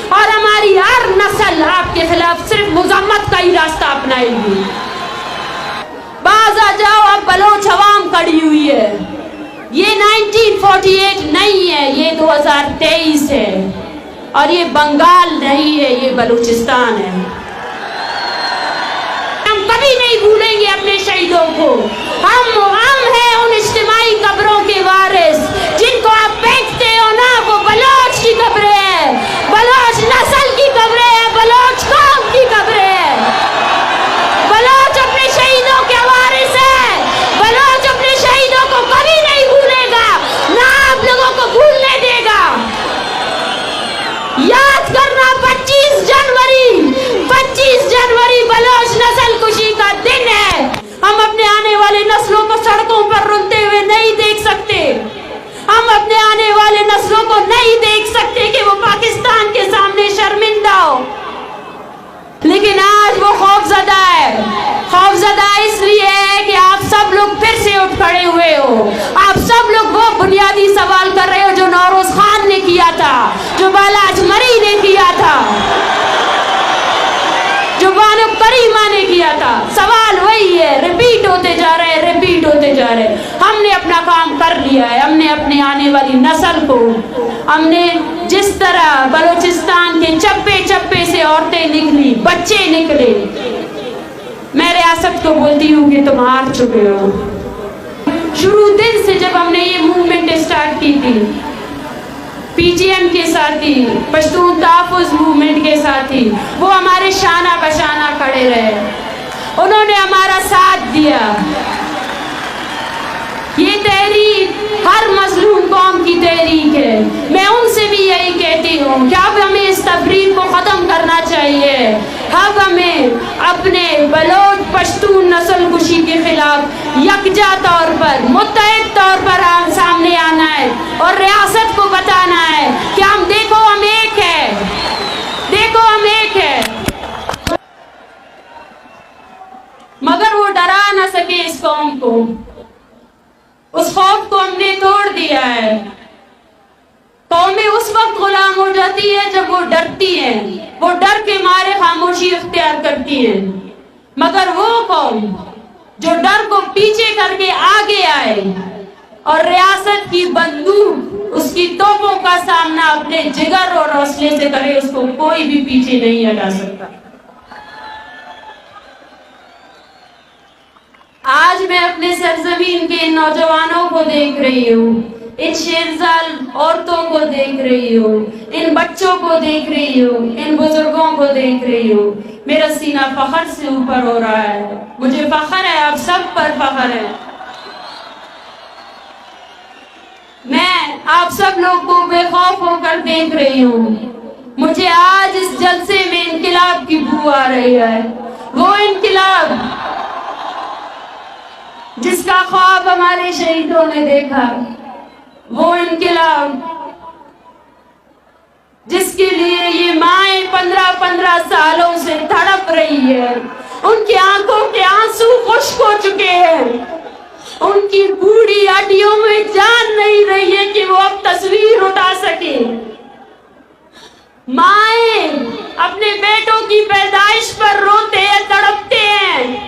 اور ہماری ہر نسل آپ کے خلاف صرف مذمت کا ہی راستہ اپنائے گی۔ باز آ جاؤ، اب بلوچ عوام کھڑی ہوئی ہے۔ یہ 1948 نہیں ہے، یہ 2023 ہے، اور یہ بنگال نہیں ہے، یہ بلوچستان ہے۔ ہم کبھی نہیں بھولیں گے اپنے شہیدوں کو۔ ہم ہیں ان اجتماعی قبروں کے وارث جن کو آپ پھینکتے ہو نا، وہ بلوچ کی قبریں ہیں، بلوچ نسل کی قبریں ہیں، بلوچ قوم کی قبریں ہیں۔ بلوچ اپنے شہیدوں کے وارث ہے، بلوچ اپنے شہیدوں کو کبھی نہیں بھولے گا، نہ آپ لوگوں کو بھولنے دے گا۔ یاد کرنا 25 جنوری بلوچ نسل کشی کا دن ہے۔ ہم اپنے آنے والے نسلوں کو سڑکوں پر روتے ہوئے نہیں دیکھ سکتے، ہم اپنے آنے والے نسلوں کو نہیں دیکھ سکتے کہ وہ پاکستان کے سامنے شرمندہ ہو، لیکن آج وہ خوفزدہ ہے۔ خوفزدہ اس لیے ہے کہ آپ سب لوگ پھر سے اٹھ کھڑے ہوئے ہو، آپ سب لوگ وہ بنیادی سوال کر رہے ہو جو نوروز خان نے کیا تھا، جو بالاج مری نے کیا تھا، جو بانو کریمہ نے کیا تھا۔ سوال وہی ہے، ریپیٹ ہوتے جا رہے ہیں، ریپیٹ ہوتے جا رہے ہیں۔ ہم نے اپنا کام کر لیا ہے، ہم نے اپنے آنے والی نسل کو، ہم نے جس طرح بلوچستان کے چپے چپے سے عورتیں نکلی، بچے نکلے، میں ریاست کو بولتی ہوں کہ تم ہار چکے ہو۔ شروع دن سے جب ہم نے یہ موومنٹ اسٹارٹ کی تھی، پی جی ایم کے ساتھی، پشتون تحفظ موومنٹ کے ساتھی، وہ ہمارے شانہ بشانہ کھڑے رہے، انہوں نے ہمارا ساتھ دیا۔ یہ تحریک ہر مظلوم قوم کی تحریک ہے۔ میں ان سے بھی یہی کہتی ہوں کہ اب ہمیں اس تفریق کو ختم کرنا چاہیے، اب ہمیں اپنے بلوچ پشتون نسل کشی کے خلاف یکجا طور پر، متحد طور پر سامنے آنا ہے اور ریاست کو بتانا ہے کہ ہم دیکھو ہم ایک ہے، دیکھو ہم ایک ہے۔ مگر وہ ڈرا نہ سکے اس قوم کو، اس خوف کو ہم نے توڑ دیا ہے۔ قومیں اس وقت غلام ہو جاتی ہے جب وہ ڈرتی ہیں، وہ ڈر کے مارے خاموشی اختیار کرتی ہیں، مگر وہ قوم جو ڈر کو پیچھے کر کے آگے آئے اور ریاست کی بندوق، اس کی توپوں کا سامنا اپنے جگر اور حوصلے سے کرے، اس کو کوئی بھی پیچھے نہیں ہٹا سکتا۔ آج میں اپنے سرزمین کے ان نوجوانوں کو دیکھ رہی ہوں، ان شیرزال عورتوں کو دیکھ رہی ہوں، ان بچوں کو دیکھ رہی ہوں، ان بزرگوں کو دیکھ رہی ہوں۔ میرا سینہ فخر سے اوپر ہو رہا ہے، مجھے فخر ہے، آپ سب پر فخر ہے۔ میں آپ سب لوگ کو بے خوف ہو کر دیکھ رہی ہوں۔ مجھے آج اس جلسے میں انقلاب کی بو آ رہی ہے، وہ انقلاب جس کا خواب ہمارے شہیدوں نے دیکھا، وہ انقلاب جس کے لیے یہ مائیں 15 سالوں سے تڑپ رہی ہے، ان کی آنکھوں کے آنسو خشک ہو چکے ہیں، ان کی بوڑھی ہڈیوں میں جان نہیں رہی ہے کہ وہ اب تصویر اٹھا سکے۔ مائیں اپنے بیٹوں کی پیدائش پر روتے ہیں، تڑپتے ہیں۔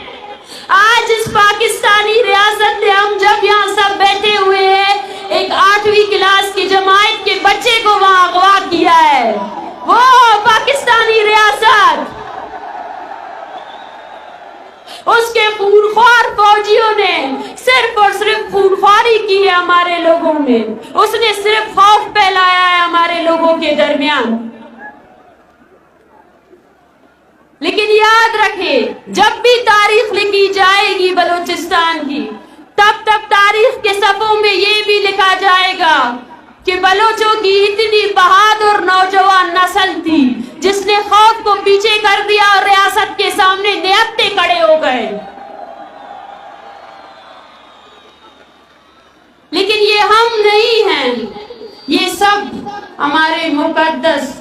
آج اس پاکستانی ریاست میں ہم جب یہاں سب بیٹھے ہوئے ہیں، ایک 8ویں کلاس کی جماعت کے بچے کو وہاں اغوا کیا ہے، وہ پاکستانی ریاست، اس کے خونخوار فوجیوں نے صرف اور صرف خونخواری کی ہے ہمارے لوگوں میں، اس نے صرف خوف پھیلایا ہے ہمارے لوگوں کے درمیان۔ لیکن یاد رکھیں، جب بھی تاریخ لکھی جائے گی بلوچستان کی، تب تک تاریخ کے صفحوں میں یہ بھی لکھا جائے گا کہ بلوچوں کی اتنی بہادر نوجوان نسل تھی جس نے خوف کو پیچھے کر دیا اور ریاست کے سامنے نہتے کھڑے ہو گئے۔ لیکن یہ ہم نہیں ہیں، یہ سب ہمارے مقدس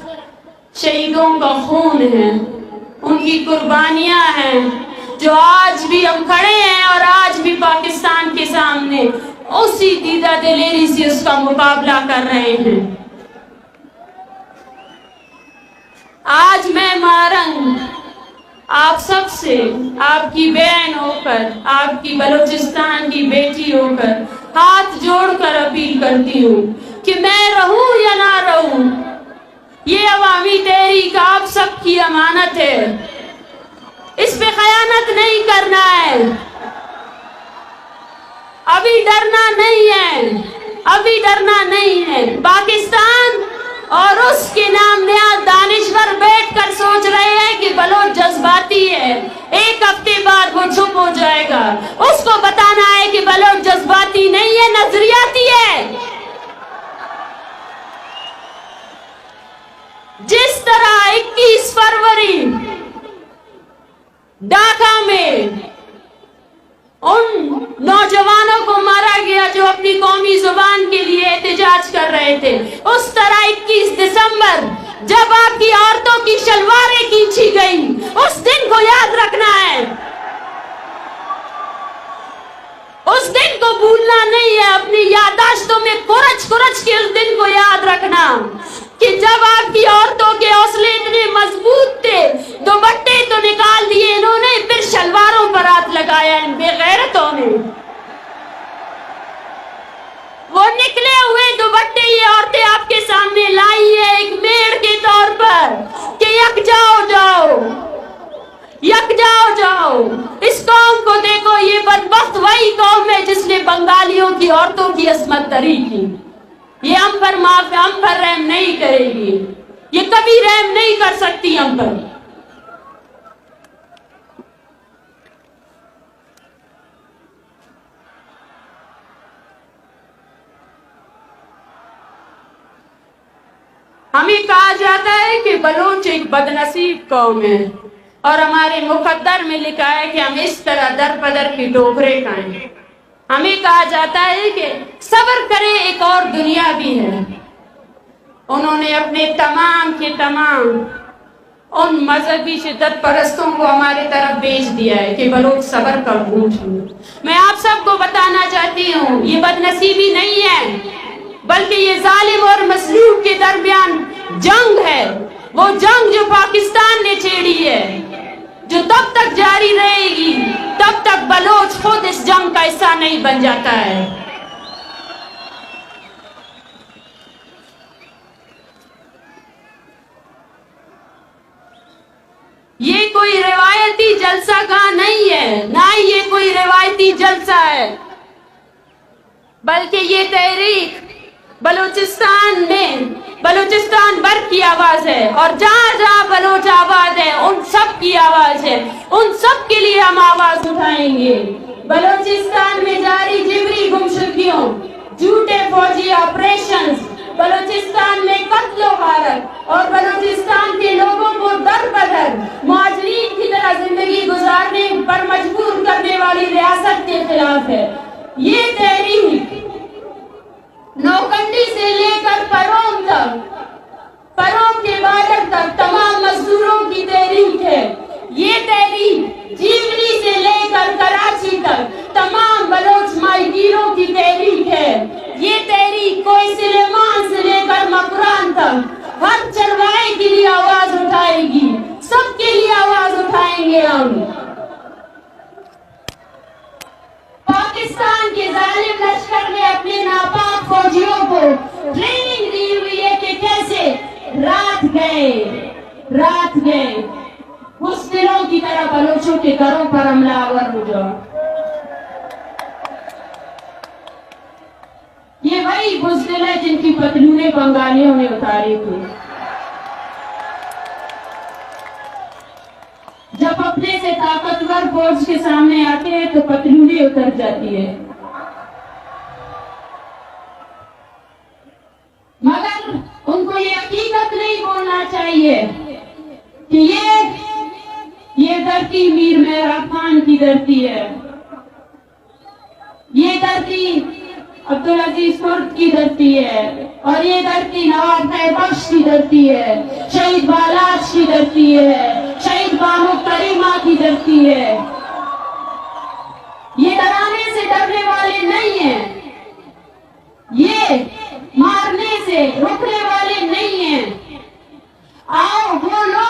شہیدوں کا خون ہے، ان کی قربانیاں ہیں، جو آج بھی ہم کھڑے ہیں اور آج بھی پاکستان کے سامنے اسی دیدہ دلیری سے اس کا مقابلہ کر رہے ہیں۔ آج میں مارنگ آپ سب سے آپ کی بہن ہو کر، آپ کی بلوچستان کی بیٹی ہو کر ہاتھ جوڑ کر اپیل کرتی ہوں کہ میں رہوں یا نہ رہوں، یہ عوامی تحریک آپ سب کی امانت ہے، اس پہ خیانت نہیں کرنا ہے، ابھی ڈرنا نہیں ہے، ابھی ڈرنا نہیں ہے۔ پاکستان اور اس کے نام نیاز دانشور بیٹھ کر سوچ رہے ہیں کہ بلوچ جذباتی ہے، ایک ہفتے بعد وہ چپ ہو جائے گا۔ اس کو بتانا ہے کہ بلوچ جذباتی نہیں ہے، نظریاتی ہے۔ جس طرح 21 فروری ڈھاکہ میں ان نوجوانوں کو مارا گیا جو اپنی قومی زبان کے لیے احتجاج کر رہے تھے، اس طرح 21 دسمبر جب آپ کی عورتوں کی شلواریں کھینچی گئی، اس دن کو یاد رکھنا ہے، اس دن کو بھولنا نہیں ہے۔ اپنی یادداشتوں میں کورچ کے اس دن کو یاد رکھنا کہ جب آپ کی عورتوں کے حوصلے اتنے مضبوط تھے، دوپٹے تو نکال دیے انہوں نے، پھر شلواروں پر ہاتھ لگایا ان بے غیرتوں نے۔ وہ نکلے ہوئے دوپٹے یہ عورتیں آپ کے سامنے لائی ہے ایک میڑ کے طور پر کہ یکجا ہو جاؤ، یکجا ہو جاؤ۔ اس قوم کو دیکھو، یہ بدبخت وہی قوم ہے جس نے بنگالیوں کی عورتوں کی عصمت دری کی۔ یہ ہم پر رحم نہیں کرے گی، یہ کبھی رحم نہیں کر سکتی ہم پر۔ ہمیں کہا جاتا ہے کہ بلوچ ایک بدنصیب قوم ہے، اور ہمارے مقدر میں لکھا ہے کہ ہم اس طرح در بدر کی ٹوکرے کھائیں۔ ہمیں کہا جاتا ہے کہ صبر کرے، ایک اور دنیا بھی ہے۔ انہوں نے اپنے تمام کے تمام ان مذہبی شدت پرستوں کو ہمارے طرف بھیج دیا ہے کہ بلوچ صبر کا گھونٹ ہوں۔ میں آپ سب کو بتانا چاہتی ہوں، یہ بدنصیبی نہیں ہے، بلکہ یہ ظالم اور مظلوم کے درمیان جنگ ہے، وہ جنگ جو پاکستان نے چھیڑی ہے، جو تب تک جاری رہے گی تب تک بلوچ خود اس جنگ کا حصہ نہیں بن جاتا ہے۔ یہ کوئی روایتی جلسہ گاہ نہیں ہے، نہ ہی یہ کوئی روایتی جلسہ ہے، بلکہ یہ تحریک بلوچستان بھر کی آواز ہے، اور جہاں جہاں بلوچ آواز ہے ان سب کی آواز ہے، ان سب کے لیے ہم آواز اٹھائیں گے۔ بلوچستان میں جاری جبری گمشدگیوں، جھوٹے فوجی آپریشنز، بلوچستان میں قتل و غارت اور بلوچستان کے لوگوں کو در بدر مہاجرین کی طرح زندگی گزارنے پر مجبور کرنے والی ریاست کے خلاف ہے۔ یہ تحریک نوکنڈی سے لے کر پروم کے بارڈر تک تمام مزدوروں کی تحریک ہے۔ یہ تحریک جیولی سے لے کر کراچی تک تمام بلوچ ماہی گیروں کی تحریک ہے۔ یہ تحریک کوئی سلیمان سے لے کر مکران تک ہر چرواہے کے لیے آواز اٹھائے گی، سب کے لیے آواز اٹھائیں گے ہم۔ پاکستان کے ظالم لشکر نے اپنے ناپاک فوجیوں کو ٹریننگ دی ہوئی ہے کہ کیسے رات گئے بزدلوں کی طرح بلوچوں کے گھروں پر حملہ آور ہو جاؤ۔ یہ وہی بزدل ہے جن کی پتلونیں بنگالیوں نے اتاری تھی۔ جب اپنے سے طاقتور فوج کے سامنے آتے ہیں تو پتلونیں اتر جاتی ہے، مگر ان کو یہ حقیقت نہیں بولنا چاہیے کہ یہ دھرتی میر مہراب خان کی دھرتی ہے، یہ دھرتی عبدالعزیز کرد کی دھرتی ہے، اور یہ دھرتی نواب خیر بخش کی دھرتی ہے، شہید بالاچ کی دھرتی ہے، شہید بانو کریمہ کی دھرتی ہے۔ یہ ڈرانے سے ڈرنے والے نہیں ہیں، یہ مارنے سے رکنے والے نہیں ہیں۔ آؤ وہ لوگ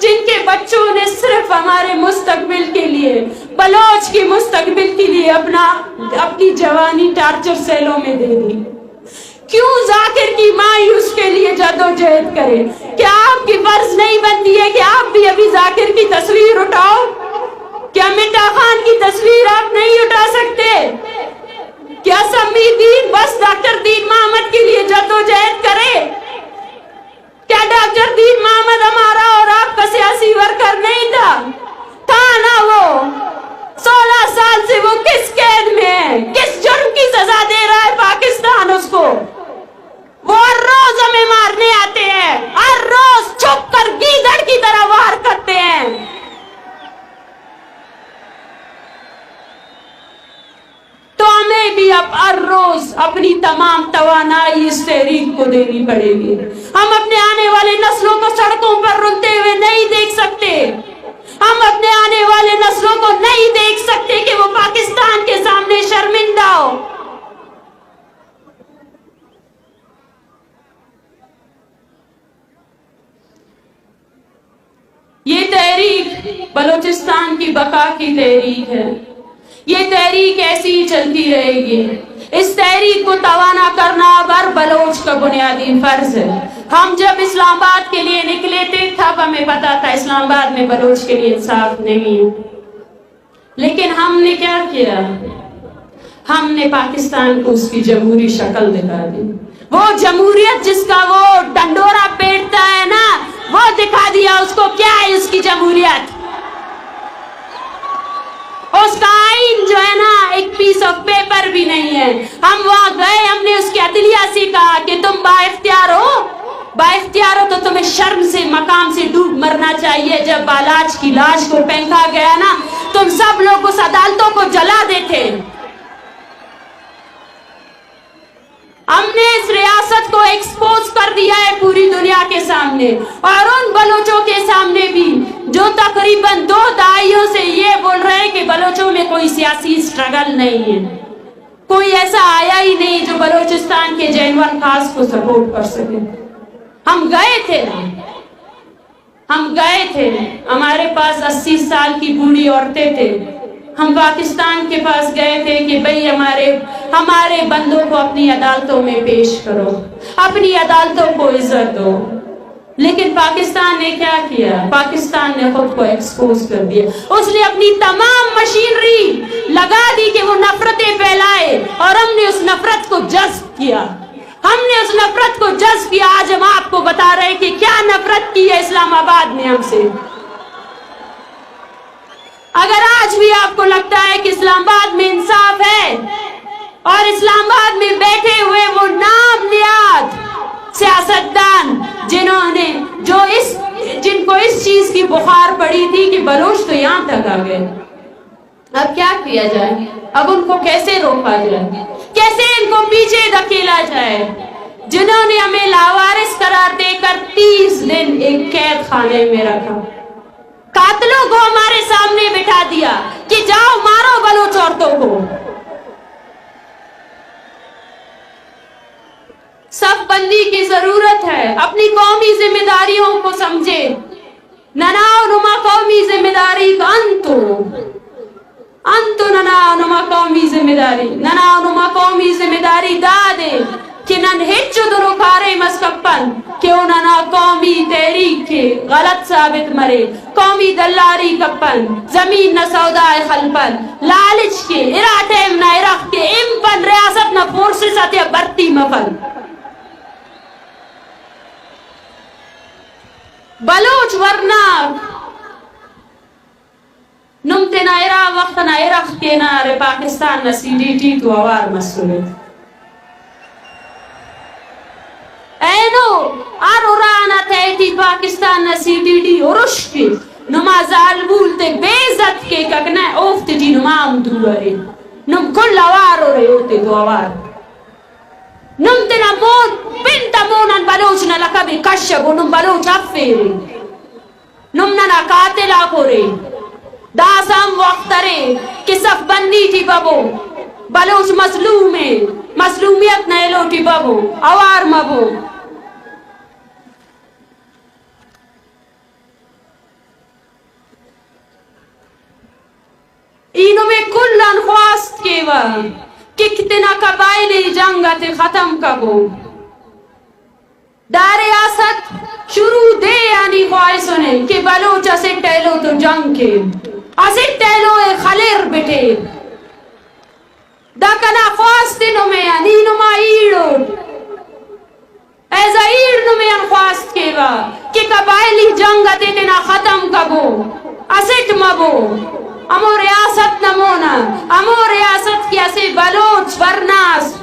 جن کے بچوں نے صرف ہمارے مستقبل کے لیے، بلوچ کی مستقبل کے لیے اپنی جوانی ٹارچر سیلوں میں دے دی؟ کیوں ذاکر کی ماں اس کے لیے جدوجہد کرے؟ کیا آپ کی فرض نہیں بنتی ہے کہ آپ بھی ابھی ذاکر کی تصویر اٹھاؤ؟ کیا مٹا خان کی تصویر آپ نہیں اٹھا سکتے؟ کیا سمی دین بس ڈاکٹر دین محمد کے لیے جدوجہد کرے؟ کیا ڈاکٹر دین محمد ہمارا اور آپ کا سیاسی ورکر نہیں تھا نا؟ وہ 16 سال سے وہ کس قید میں ہے؟ کس جرم کی سزا دے رہا ہے پاکستان اس کو؟ وہ ہر روز ہمیں مارنے آتے ہیں، ہر روز چھپ کر گیدڑ کی طرح وار کرتے ہیں۔ تو ہمیں بھی اب ہر روز اپنی تمام توانائی اس تحریک کو دینی پڑے گی۔ ہم اپنے آنے والے نسلوں کو سڑکوں پر روتے ہوئے نہیں دیکھ سکتے، ہم اپنے آنے والے نسلوں کو نہیں دیکھ سکتے کہ وہ پاکستان کے سامنے شرمندہ ہو۔ یہ تحریک بلوچستان کی بقا کی تحریک ہے، یہ تحریک ایسی ہی چلتی رہے گی۔ اس تحریک کو توانا کرنا اب ہر بلوچ کا بنیادی فرض ہے۔ ہم جب اسلام آباد کے لیے نکلے تھے تب ہمیں پتا تھا اسلام آباد میں بلوچ کے لیے انصاف نہیں ہے، لیکن ہم نے کیا کیا؟ ہم نے پاکستان کو اس کی جمہوری شکل دکھا دی۔ وہ جمہوریت جس کا وہ ڈنڈورا پیٹتا ہے نا، وہ دکھا دیا اس کو کیا ہے اس کی جمہوریت۔ اس کا آئین جو ہے نا ایک پیس آف پیپر بھی نہیں ہے۔ ہم وہاں گئے، ہم نے اس کی عدلیہ سے کہا کہ تم با اختیار ہو تو تمہیں شرم سے مقام سے ڈوب مرنا چاہیے۔ جب بالاچ کی لاش کو پھینکا گیا نا، تم سب لوگ اس عدالتوں کو جلا دیتے۔ ہم نے اس ریاست کو ایکسپوز کر دیا ہے پوری دنیا کے سامنے، اور ان بلوچوں کے سامنے بھی جو تقریباً 2 دہائیوں سے یہ بول رہے ہیں کہ بلوچوں میں کوئی سیاسی سٹرگل نہیں ہے۔ کوئی ایسا آیا ہی نہیں جو بلوچستان کے جینون خاص کو سپورٹ کر سکے۔ ہم گئے تھے، ہمارے پاس 80 سال کی بوڑھی عورتیں تھے، ہم پاکستان کے پاس گئے تھے کہ بھئی ہمارے بندوں کو اپنی عدالتوں میں پیش کرو، اپنی عدالتوں کو عزت دو۔ لیکن پاکستان نے کیا کیا؟ پاکستان نے خود کو ایکسپوز کر دیا۔ اس نے اپنی تمام مشینری لگا دی کہ وہ نفرتیں پھیلائے، اور ہم نے اس نفرت کو جذب کیا۔ آج ہم آپ کو بتا رہے کہ کیا نفرت کی ہے اسلام آباد نے ہم سے۔ اگر آج بھی آپ کو لگتا ہے کہ اسلام آباد میں انصاف ہے، اور اسلام آباد میں بیٹھے ہوئے وہ نام نیاد سیاستدان جن کو اس چیز کی بخار پڑی تھی کہ بلوچ تو یہاں تک آ گئے، اب کیا کیا جائے؟ اب ان کو کیسے روکا جائے؟ کیسے ان کو پیچھے دھکیلا جائے؟ جنہوں نے ہمیں لاوارث قرار دے کر 30 دن ایک قید خانے میں رکھا، قاتلوں کو ہمارے سامنے بٹھا دیا کہ جاؤ مارو بلوچ عورتوں کو۔ صف بندی کی ضرورت ہے، اپنی قومی ذمہ داریوں کو سمجھے۔ نناؤ نما قومی ذمہ داری کا انتو نناؤ نما قومی ذمہ داری دادے کہ نن ہچو درو کارے مسکپن کیوں ننا قومی تحریک کے غلط ثابت مرے، قومی دلاری کپن زمین نہ سودائے خلپن لالچ کے اراٹیم نہ ارخ کے امپن ریاست نہ فورسز آتے برتی مفن۔ بلوچ ورنہ نمتے نہ ارا وقت نہ ارخ کے نارے پاکستان نہ CDT تو اوار مسئولت اینو آرو رانا تیتی پاکستان نہ CDT ارش کے نما ظالبولتے بیزت کے ککنے اوفتے جی نما امدوارے نم کل اوار ہو رہے ہوتے تو اوار نم تینا مون بنتا مونن بلوچ نہ لکبی کشب نم بلوچ افیرے نم ننا قاتلہ کورے داسم وقت رے کہ صف بندی تھی بابو بلوچ مظلوم ہے، مظلومیت نہ لوٹی بابو اوار مبو۔ اینو میں کلن خواست کیوا کہ کتنا قبائلی جنگت ختم کبو دار ریاست شروع دے یعنی خواہشوں نے کہ بلوچ اسے ٹیلو تو جنگ کے اسے ٹیلو خلیر بیٹے دا کنا خواست نو میں اینو ما ایڑو ایزا ایڑ نو میں خواست کیوا کہ قبائلی جنگت اتنا ختم کبو اسٹ مبو امو ریاست نمونا امو ریاست کی اسے بلوچ برناس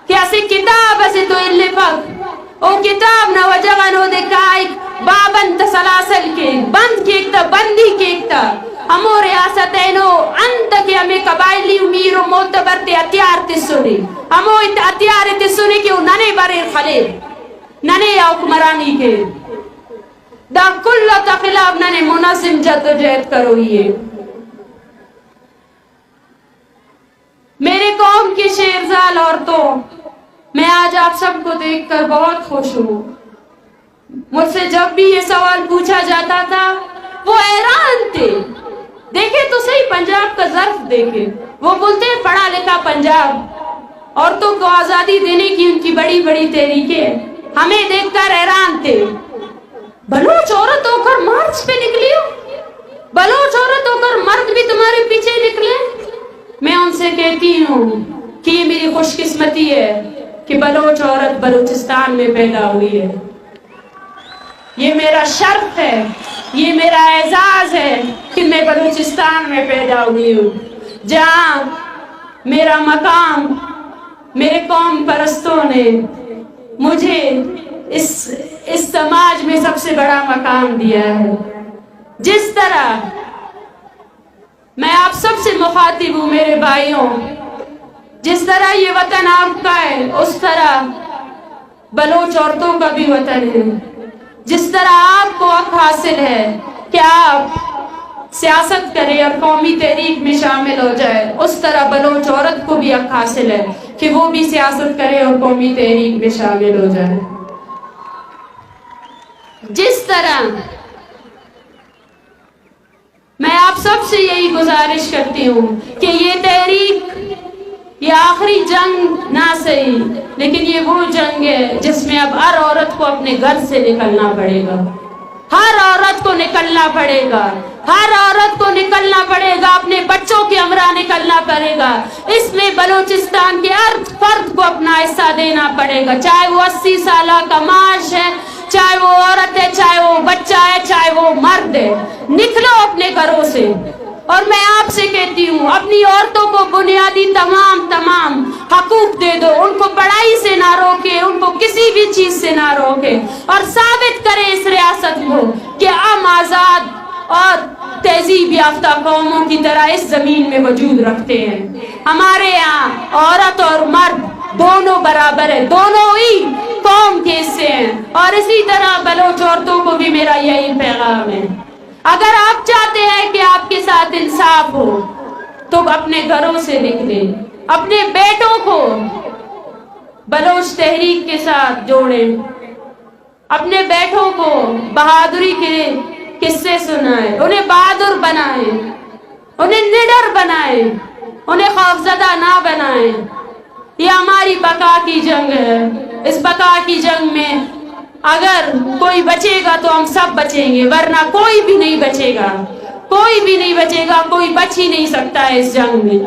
کی اسے کتاب اسے تو اللفق او کتاب نہ وجہ نو دکھائی بابن تسلاسل کے بند کیکتا بندی کیکتا امو ریاست اینو انت کے ہمیں قبائلی امیر و معتبر تے اتیار تے سنے امو اتیار تے سنے کہ ننے بارے خلیر ننے حکمرانی کے دا کل خلاف ننے منظم جدوجہد کرو یہ میرے قوم کی شیرزال عورتوں میں آج آپ سب کو دیکھ کر بہت خوش ہوں مجھ سے جب بھی یہ سوال پوچھا جاتا تھا وہ حیران تھے دیکھیں تو صحیح پنجاب کا ظرف دیکھیں وہ بولتے ہیں پڑھا لکھا پنجاب عورتوں کو آزادی دینے کی ان کی بڑی بڑی تحریکیں ہمیں دیکھ کر حیران تھے بلوچ عورت ہو کر مارچ پہ نکلی ہو بلوچ عورت ہو کر مرد بھی تمہارے پیچھے نکلے میں ان سے کہتی ہوں کہ یہ میری خوش قسمتی ہے کہ بلوچ عورت بلوچستان میں پیدا ہوئی ہے یہ میرا شرف ہے یہ میرا اعزاز ہے کہ میں بلوچستان میں پیدا ہوئی ہوں جہاں میرا مقام میرے قوم پرستوں نے مجھے اس سماج میں سب سے بڑا مقام دیا ہے جس طرح میں آپ سب سے مخاطب ہوں میرے بھائیوں جس طرح یہ وطن آپ کا ہے اس طرح بلوچ عورتوں کا بھی وطن ہے جس طرح آپ کو حق حاصل ہے کہ آپ سیاست کریں اور قومی تحریک میں شامل ہو جائے اس طرح بلوچ عورت کو بھی حق حاصل ہے کہ وہ بھی سیاست کرے اور قومی تحریک میں شامل ہو جائے جس طرح میں آپ سب سے یہی گزارش کرتی ہوں کہ یہ تحریک یہ آخری جنگ نہ صحیح لیکن یہ وہ جنگ ہے جس میں اب ہر عورت کو اپنے گھر سے نکلنا پڑے گا ہر عورت کو نکلنا پڑے گا ہر عورت کو نکلنا پڑے گا اپنے بچوں کے ہمراہ نکلنا پڑے گا اس میں بلوچستان کے ہر فرد کو اپنا حصہ دینا پڑے گا چاہے وہ 80 سالہ کا معاش ہے چاہے وہ عورت ہے چاہے وہ بچہ ہے چاہے وہ مرد ہے نکلو اپنے گھروں سے اور میں آپ سے کہتی ہوں اپنی عورتوں کو بنیادی تمام حقوق دے دو ان کو پڑھائی سے نہ روکے ان کو کسی بھی چیز سے نہ روکے اور ثابت کرے اس ریاست کو کہ ہم آزاد اور تہذیب یافتہ قوموں کی طرح اس زمین میں وجود رکھتے ہیں ہمارے یہاں عورت اور مرد دونوں برابر ہیں دونوں ہی قوم کے حصے ہیں اور اسی طرح بلوچ عورتوں کو بھی میرا یہی پیغام ہے اگر آپ چاہتے ہیں کہ آپ کے ساتھ انصاف ہو تو اپنے گھروں سے نکلیں اپنے بیٹوں کو بلوچ تحریک کے ساتھ جوڑیں اپنے بیٹوں کو بہادری کے قصے سنائیں انہیں بہادر بنائیں انہیں نڈر بنائیں انہیں خوفزدہ نہ بنائیں یہ ہماری بقا کی جنگ ہے اس بقا کی جنگ میں اگر کوئی بچے گا تو ہم سب بچیں گے ورنہ کوئی بھی نہیں بچے گا کوئی بھی نہیں بچے گا کوئی بچ ہی نہیں سکتا ہے اس جنگ میں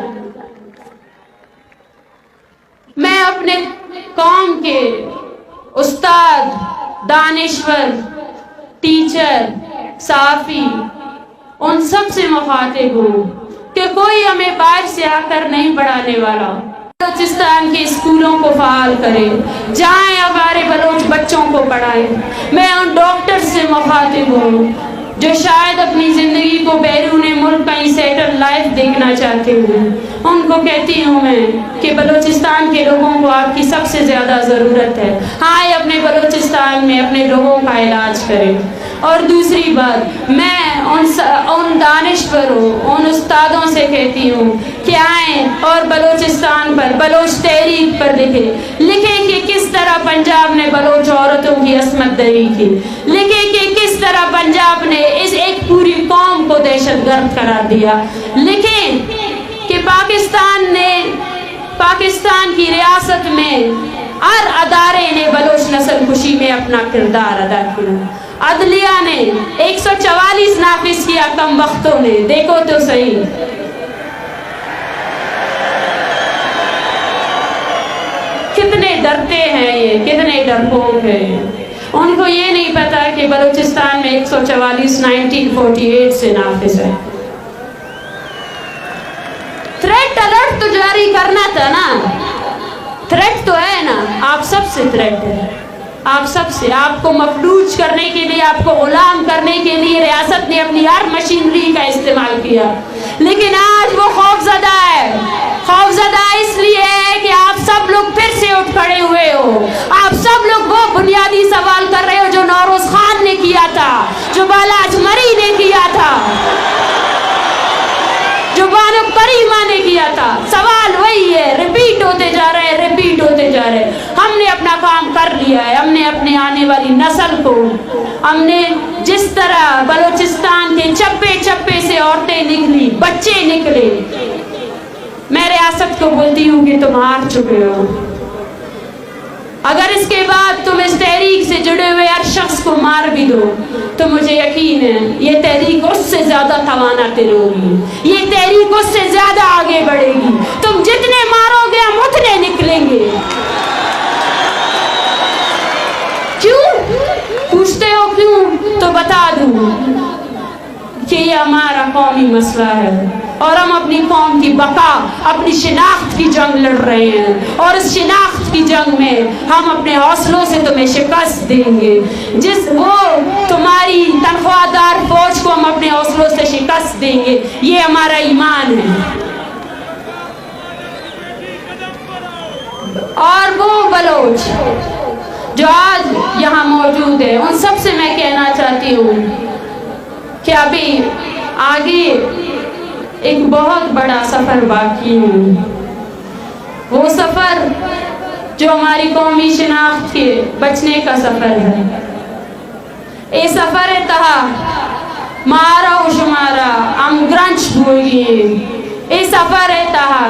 میں اپنے قوم کے استاد دانشور ٹیچر صحافی ان سب سے مخاطب ہوں کہ کوئی ہمیں باہر سے آ کر نہیں پڑھانے والا بلوچستان کے اسکولوں کو فعال کریں جائیں ہمارے بلوچ بچوں کو پڑھائیں میں ان ڈاکٹر سے مخاطب ہوں جو شاید اپنی زندگی کو بیرون ملک کہیں سیٹل لائف دیکھنا چاہتے ہیں ان کو کہتی ہوں میں کہ بلوچستان کے لوگوں کو آپ کی سب سے زیادہ ضرورت ہے آئے اپنے بلوچستان میں اپنے لوگوں کا علاج کریں اور دوسری بات میں ان دانشوروں ان استادوں سے کہتی ہوں کہ آئیں اور بلوچستان پر بلوچ تحریک پر لکھیں کہ کس طرح پنجاب نے بلوچ عورتوں کی عصمت دری کی لکھیں کہ کس طرح پنجاب نے اس ایک پوری قوم کو دہشت گرد قرار دیا لکھیں پاکستان کی ریاست میں ہر ادارے نے بلوچ نسل کشی میں اپنا کردار ادا کیا. عدلیہ نے 144 نافذ کیا کم وقتوں نے. دیکھو تو صحیح. کتنے ڈرتے ہیں یہ, کتنے ڈرپوک ہیں. ان کو یہ نہیں پتا کہ بلوچستان میں 144 1948 سے نافذ ہے. تھریٹ الرٹ تو جاری کرنا تھا نا. تھریٹ تو ہے نا, آپ سب سے تھریٹ ہے. آپ سب سے, آپ کو مفلوج کرنے کے لیے, آپ کو غلام کرنے کے لیے ریاست نے اپنی ہر مشینری کا استعمال کیا. لیکن آج وہ خوفزدہ ہے. خوفزدہ اس لیے ہے کہ آپ سب لوگ پھر سے اٹھ کھڑے ہوئے ہو. آپ سب لوگ وہ بنیادی سوال کر رہے ہو جو نوروز خان نے کیا تھا, جو بالاج مری نے کیا تھا, جو بانو کریمہ نے کیا تھا. سوال وہی ہے, ریپیٹ ہوتے جا رہے ہیں, ریپیٹ ہوتے جا رہے ہیں. ہم نے اپنا کام کر لیا ہے. ہم نے اپنے آنے والی نسل کو, ہم نے جس طرح بلوچستان کے چپے چپے سے عورتیں نکلی, بچے نکلے, میں ریاست کو بولتی ہوں کہ تم ہار چکے ہو. اگر اس کے بعد تم اس تحریک سے جڑے ہوئے ہر شخص کو مار بھی دو تو مجھے یقین ہے یہ تحریک اس سے زیادہ تواناتے ہوگی, یہ تحریک اس سے زیادہ آگے بڑھے گی. تم جتنے مارو گے ہم اتنے نکلیں گے. کیوں پوچھتے ہو کیوں؟ تو بتا دوں کہ یہ ہمارا قومی مسئلہ ہے اور ہم اپنی قوم کی بقا, اپنی شناخت کی جنگ لڑ رہے ہیں. اور اس شناخت کی جنگ میں ہم اپنے حوصلوں سے تمہیں شکست دیں گے. جس وہ تمہاری تنخواہ دار فوج کو ہم اپنے حوصلوں سے شکست دیں گے. یہ ہمارا ایمان ہے. اور وہ بلوچ جو آج یہاں موجود ہے, ان سب سے میں کہنا چاہتی ہوں کہ ابھی آگے ایک بہت بڑا سفر باقی ہے. وہ سفر جو ہماری قومی شناخت کے بچنے کا سفر ہے. اے سفر تہا مارا و شمارا ہم گرنچ بھوئیے. اے سفر تہا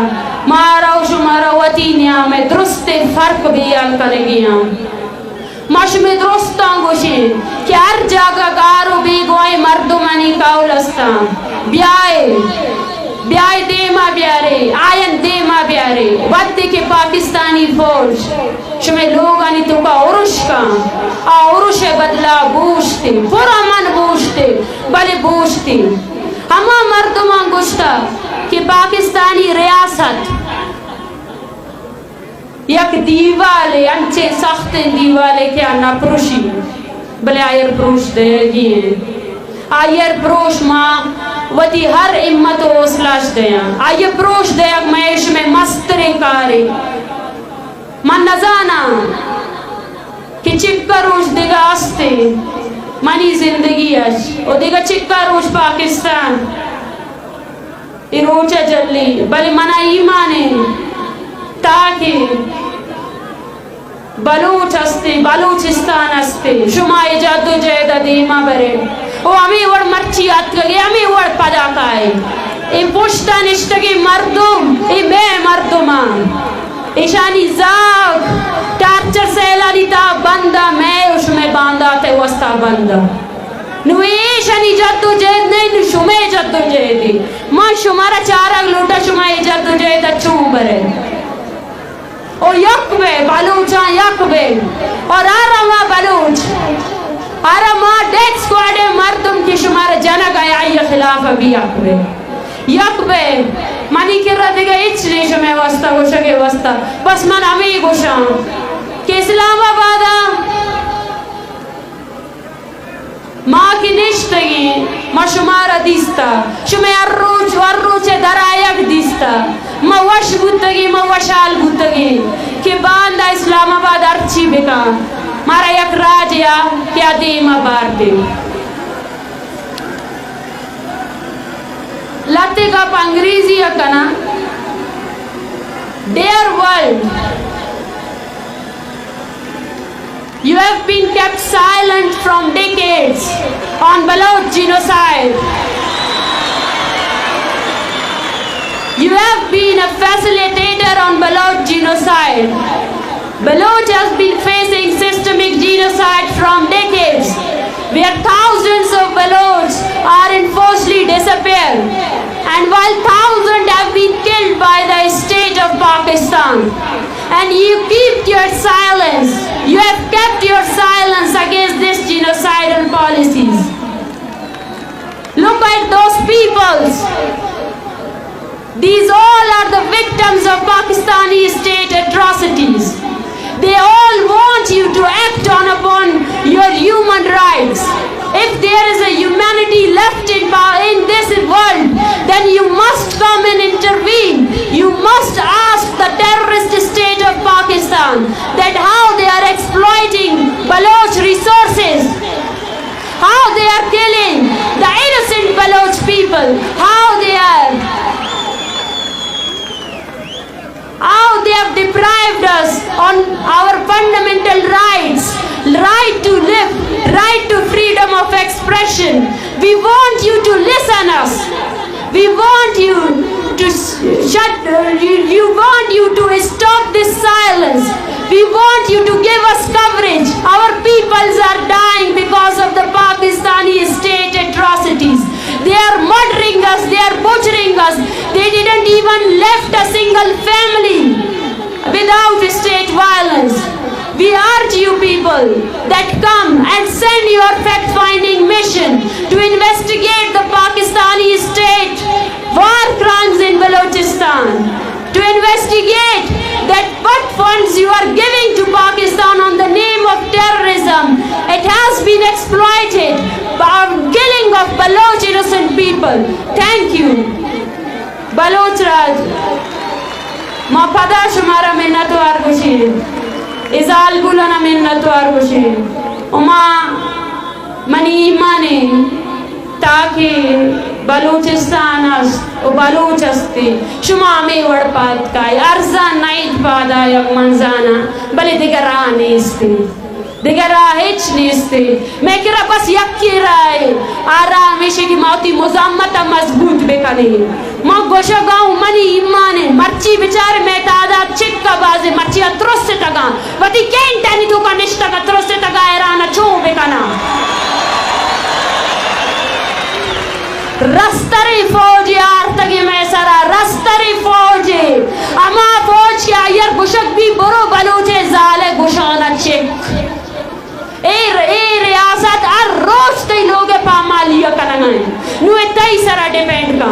مارا و شمارا وطینیاں میں درست فرق بیال کرگیاں. مشم درستان گوشیں کہ ہر جاگہ گارو بھی گوئے مردمانی کاولستان. بیائے دیما بیارے, آئین دیما بیارے, ودے کے پاکستانی فوج شمیں لوگانی تو کا عرش کان, عرش بدلا بوشتے, پورا من بوشتے, بلے بوشتے. ہما مردمان گوشتا کہ پاکستانی ریاست یک دیوالے, انچے سخت دیوالے کیا نہ پروشی, بلے آئیر پروش دے گی. آئیر پروش ماں وطی ہر امت و اسلاش دیا. آئیر پروش دے اگ میش میں مسترے کارے. من نزانا کہ چکا روش دیگا آستے منی زندگی اچ, او دیگا چکا روش پاکستان ای روچہ جلی. بلے منہ ایمانے تاکہ بلوچ ہستے, بلوچستان ہستے, شما جد و جہد دیما برے. او ہمیں وڑ مرچی آت گئے, ہمیں وڑ پدا کائے. ای پشتا نشتگی مردم, ای بے مردمان, ایشانی زاگ ٹارچر سیلانی تا بندہ میں اس میں باندھا تے وستا بندہ. نو ایشانی جد و جہد نہیں, نو شما جد و جہدی. ماں شمارا چارک لوٹا شما جد و جہد اچھوں برے. اور یکبے بلوچاں یکبے, اور آرما بلوچ آرما ڈیک سکواڈے مردم کی شمار جنگ آئی خلاف ابھی یکبے. یکبے منی کر رہا دیگا اچھ نیشو میں وستا گوشا کے وستا. بس من ہمیں گوشا کہ اسلام آبادا ماں کی نشتگی ما شمارا دیستا, شمیں ارروچ درائیک دیستا, ما وش بودتگی ما وشال بودتگی کہ باندہ اسلام آباد ارچی بکا مارا یک راجیا کیا دیما بار دے. لاتے کا پا انگریزی اکنا Dear world, you have been kept silent from decades on Baloch genocide. You have been a facilitator on Baloch genocide. Baloch has been facing systemic genocide from decades, where thousands of Baloch are enforcedly disappeared, and while thousands have been killed by the state of Pakistan. And you keep your silence. You have kept your silence against these genocidal policies. Look at those peoples. These all are the victims of Pakistani state atrocities. They all want you to act upon your human rights. If there is a humanity left in this world, then you must come and intervene. You must ask the terrorist state of Pakistan that how they are exploiting Baloch resources, how they are killing the innocent Baloch people, how they have deprived us on our fundamental rights, right to live, right to freedom of expression. We want you to listen us. We want you to stop this silence. We want you to give us coverage. Our peoples are dying because of the Pakistani state atrocities. They are murdering us, they are butchering us. They didn't even left a single family without state violence. We urge you people that come and send your fact-finding mission to investigate the Pakistani state war crimes in Balochistan, to investigate that what funds you are giving to Pakistan on the name of terrorism. It has been exploited by killing of Baloch innocent people. Thank you. Baloch Raj. Ma pada shumara minnatwar bashir. Izal gulana minnatwar bashir. Uma mani imane taaki Balochistan o Baloch asti shuma me wadpat kai arza naid pada yak manzana bale digara nesti digara hech nesti mekira bas yakira ara meshe ki mauti muzammata mazboot bekane ma gosha gaun mani imane marchi bichare me tada chikka baze marchi atrosse taga vati kentani tu kanishta ka trosse taga erana chu bekana Rastari fauji artagi mein sara rastari fauji ama fauj ke ayar gushak bhi boro baloche zale gushana chek riyasat ar roz te loge pamaliya kanangai nu etai sara depend ka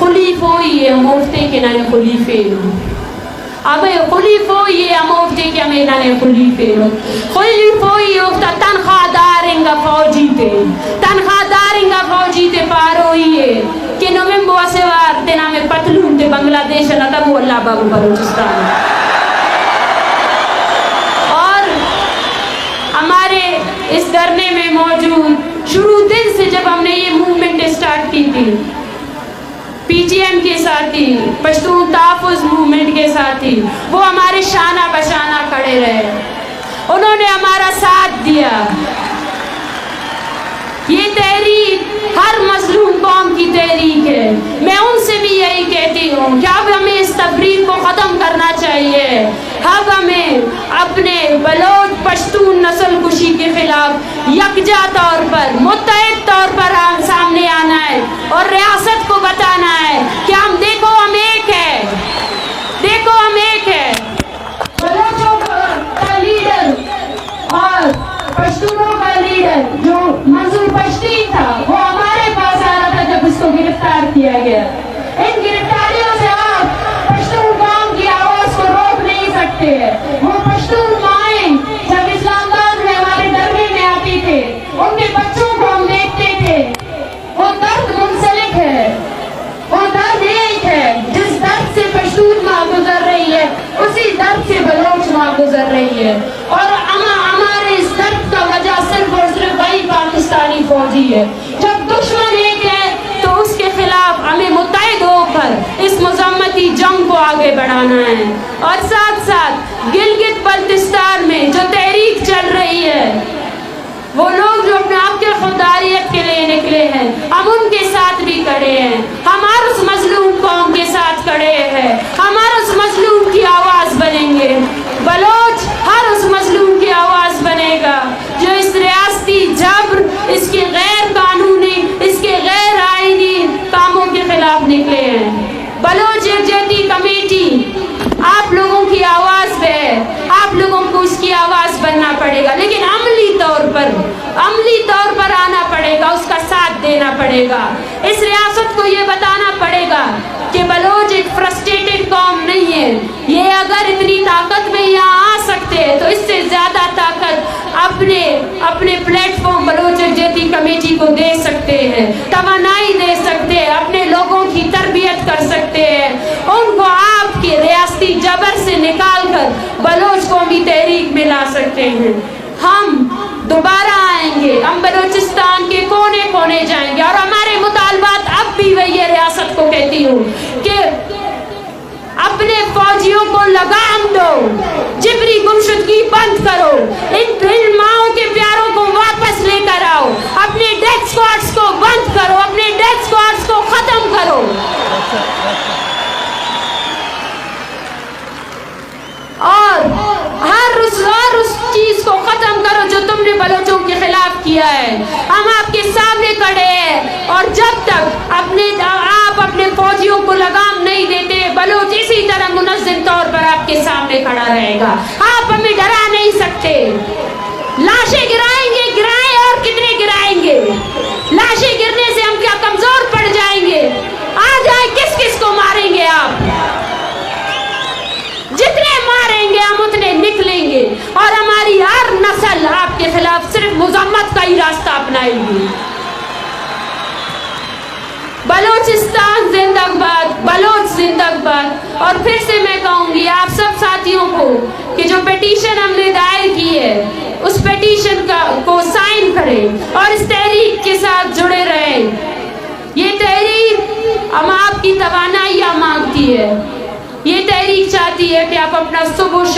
خلیفوی مفتی که نن خلیفه اما خلیفوی مفتی که می نن خلیفه خلیفوی افتا تنخواه دارنگا فوجی تے تنخواه دارنگا فوجی تے پارویے کہ نویم بواسوار تے نام پتلون تے بنگلہ دیش نتب اللہ بابو بلوچستان. اور ہمارے اس دھرنے میں موجود شروع دن سے جب ہم نے یہ موومنٹ اسٹارٹ کی تھی پی ٹی ایم کے ساتھی پشتون تحفظ موومنٹ کے ساتھی وہ ہمارے شانہ بشانہ کھڑے رہے, انہوں نے ہمارا ساتھ دیا. یہ تحریک ہر مظلوم قوم کی تحریک ہے. میں ان سے بھی یہی کہتی ہوں کہ اب ہمیں اس تفریق کو ختم کرنا چاہیے. اب ہمیں اپنے بلوچ پشتون نسل کشی کے خلاف یکجا طور پر متحد طور پر سامنے آنا ہے اور ریاست کو بتانا ہے کہ ہم دیکھو ہم ایک ہے, دیکھو ہم ایک ہے. بلوچوں کا لیڈر اور پشتونوں کا لیڈر جو منظور پشتین تھا وہ ہمارے پاس آ رہا تھا جب اس کو گرفتار کیا گیا. ان گرفتاریوں سے آپ پشتون قوم کی آواز کو روک نہیں سکتے. وہ پشتون مائیں جب اسلام آباد میں ہمارے دربے میں آتی تھے ان کے بچوں کو ہم دیکھتے تھے. وہ درد منسلک ہے, وہ درد ایک ہے. جس درد سے پشتون ماں گزر رہی ہے اسی درد سے بلوچ ماں گزر رہی ہے. اور ہمارے اس درد کا وجہ صرف اور صرف وہی پاکستانی فوجی ہے. جب دشمن ایک ہے تو اس کے خلاف ہمیں متحد ہو کر اس مذمتی جنگ کو آگے بڑھانا ہے. اور ساتھ ساتھ گلگت بلتستان میں جو تحریک چل رہی ہے وہ لوگ جو اپنے آپ کے خودداریت کے لیے نکلے ہیں ہم ان کے ساتھ بھی کھڑے ہیں. ہمارے اس مظلوم قوم کے ساتھ کھڑے ہیں, ہمارے اس مظلوم کی آواز بنیں گے. بلوچ ہر اس مظلوم کی آواز بنے گا جو اس ریاستی جبر, اس کے غیر قانونی, اس کے غیر آئینی کاموں کے خلاف نکلے ہیں. بلوچ یکجہتی کمیٹی آپ لوگوں کی آواز پہ ہے, آپ لوگوں کو اس کی آواز بننا پڑے گا, لیکن عملی طور پر آنا پڑے گا, اس کا ساتھ دینا پڑے گا. اس ریاست کو یہ بتانا پڑے گا کہ بلوچ ایک فرسٹریٹڈ قوم نہیں ہے. یہ اگر اتنی طاقت میں یہاں آ سکتے ہیں تو اس سے زیادہ طاقت اپنے پلیٹ فارم بلوچ یکجہتی کمیٹی کو دے سکتے ہیں, توانائی دے سکتے ہیں, اپنے لوگوں کی تربیت کر سکتے ہیں, ان کو آپ کے ریاستی جبر سے نکال کر بلوچ قومی تحریک میں لا سکتے ہیں. ہم دوبارہ آئیں گے, ہم بلوچستان کے کونے کونے جائیں گے اور ہمارے مطالبات اب بھی وہی ریاست کو کہتی ہوں کہ اپنے فوجیوں کو لگام دو, جبری گمشدگی بند کرو, ان ماؤں کے پیاروں کو واپس لے کر آؤ, اپنے ڈیتھ اسکواڈز کو بند کرو, اپنے ڈیتھ اسکواڈز کو ختم کرو. اور ہر اس چیز کو ختم کرو جو تم نے بلوچوں کے خلاف کیا ہے. ہم آپ کے سامنے کھڑے ہیں اور جب تک آپ اپنے فوجیوں کو لگام نہیں دیتے بلوچ اسی طرح منظم طور پر آپ کے سامنے کھڑا رہے گا. آپ ہمیں ڈرا نہیں سکتے. لاشیں گرائیں گے, گرائیں, اور کتنے گرائیں گے. لاشیں گرنے سے ہم کیا کمزور پڑ جائیں گے؟ آ جائیں, کس کس کو ماریں گے آپ؟ جتنے ماریں گے ہم اتنے نکلیں گے اور ہماری ہر نسل آپ کے خلاف صرف مذمت کا ہی راستہ اپنائے گی. بلوچستان زندہ باد, بلوچ زندہ باد. اور پھر سے میں کہوں گی آپ سب ساتھیوں کو کہ جو پیٹیشن ہم نے دائر کی ہے اس پیٹیشن کو سائن کریں اور اس تحریک کے ساتھ جڑے رہیں. یہ تحریک ہم آپ کی توانائی مانگتی ہے, یہ تحریک چاہتی ہے کہ آپ اپنا صبح